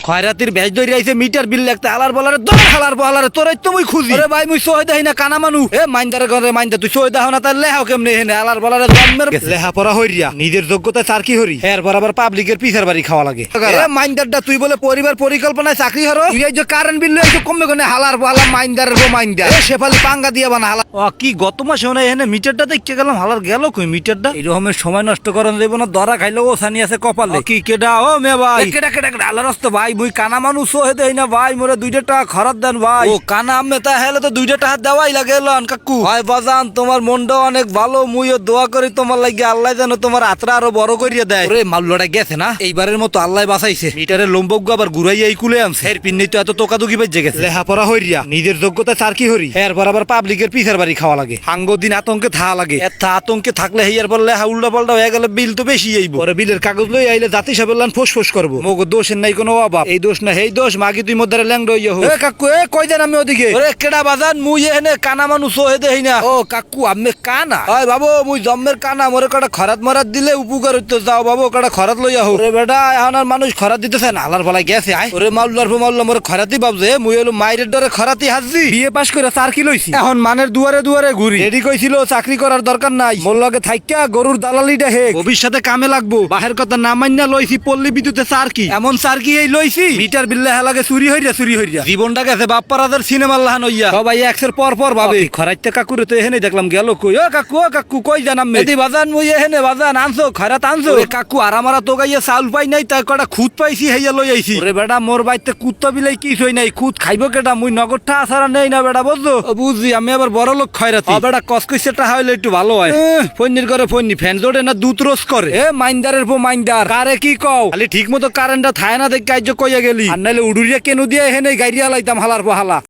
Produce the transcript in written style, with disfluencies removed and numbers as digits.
খয়রাতির veg ধরে আইছে metre বিল লাগতে হালার বলারে দর হালার বলারে তোরাই তো মুই খুঁজি আরে ভাই মুই সই দেই না কানা মানু এ মাইন্দারে ঘরে মাইন্দা তুই সই দাও না তার লেহাও কেমনে হেনে হালার বলারে জন্মের লেহা পড়া হইরিয়া নিজের যোগ্যতা চার কি হরি এর বরাবর পাবলিকের পিছার বাড়ি খাওয়া লাগে এ মাইন্দারটা তুই বলে পরিবার পরিকল্পনায় চাকরি হরো তুই এই যে কারেন্ট বিল লইছো কমবে কোনে হালার বলা মাইন্দারের গো মাইন্দা এ শেফালি পাঙ্গা দিয়া বানা হালা ও কি গত মাসে হনে এনে মিটারটা দেখতে গেলাম হালার গেল কই মিটারটা এরকমের সময় নষ্ট করেন দেব না দরা খাইলো ও সানি আছে কপালে কি কেডা ও মে ভাই কেডা কেডা হালার রাস্ত ভাই মুই কানা মানুষ হয়ে দেই না ভাই মোরে 2 টাকা খরচ দেন ভাই ও কানা আম্মে তা হেলে তো 2 টাকা দেওয়াই লাগে লন কাকু হয় বাজান তোমার মনটা অনেক ভালো মুইও দোয়া করি তোমার লাগি আল্লাহ যেন তোমার আত্রা আরো বড় করিয়া দেয় ওরে মাল্লটা গেছে না এইবারের মতো আল্লাহ বাঁচাইছে মিটারের লম্বজ্ঞ আবার ঘুরাইয়া এই কুলে আনছে এর পিন্নি তো এত তোকাদুকি বেজে গেছে লেহাপড়া হইরিয়া নিজের যোগ্যতা চার কি হরি এর বরাবর পাবলিকের পিছার বাড়ি খাওয়া লাগে হাঙ্গ দিন আতঙ্কে থা লাগে এত আতঙ্কে থাকলে হেয়ার পর লেহা উল্টা পাল্টা হয়ে গেলে বিল তো বেশি আইব পরে বিলের কাগজ লই আইলে জাতি সাহেবের লান ফোস করবো মগো দোষের নাই কোনো অভাব এই দোষ না হেই দোষ মাগি তুই মধ্যে ল্যাংড হইয়া হো এ কাকু এ কই দেন আমি ওদিকে ওরে কেডা বাজান মুই এনে কানা মানুষ হয়ে দেই না ও কাকু আমি কানা ওই বাবু মুই জম্মের কানা মোরে কটা খরাত মরাত দিলে উপকার হইতো যাও বাবু কটা খরাত লইয়া হো ওরে বেটা এখন আর মানুষ খরাত দিতেছে না আলার বলা গেছে আই ওরে মাল্লার মাল্লা মোরে খরাতি বাবজে মুই হলো মাইরের ডরে খরাতি হাজি বিএ পাস করে চার কি লইছি এখন মানের দুয়ারে দুয়ারে ঘুরি রেডি কইছিল চাকরি করার দরকার নাই মোর লগে থাইকা গরুর দালালিটা হে ভবিষ্যতে কামে লাগবো বাহের কথা না মাইনা লইছি পল্লী বিদ্যুতে চার কি এমন চার কি এই লইছি মিটার বিল্লা হেলাগে চুরি হইরা জীবনটা গেছে বাপ্পারাদের সিনেমার লাহান হইয়া সবাই এক্সের পর ভাবে খরাইতে কাকুরে তো এখানে দেখলাম গেল কই ও কাকু কই জানাম মেদি বাজান মুই এখানে বাজান আনছো খরাত আনছো কাকু আরামারা তো গাইয়া চাউল পাই নাই তাই কটা খুদ পাইছি হেইয়া লই আইছি ওরে বেটা মোর বাইতে কুত্তা বিলাই কি হই নাই খুদ খাইবো কেটা মুই নগদটা আসারা নেই না বেটা বুঝছো বুঝছি আমি আবার বড় লোক খয়রাতি ও বেটা কসকইছেটা হইলে একটু ভালো হয় ফন্নির করে ফন্নি ফ্যান জোড়ে না দুধ রোজ করে এ মাইন্দারের পো মাইন্দার কারে কি কও খালি ঠিক মতো কারেন্টটা থায় না দেখ কাজ কইয়া গেলি আর নাইলে উড়ুরিয়া কেন দিয়া এখানে গাইরিয়া লাইতাম হালার পো হালা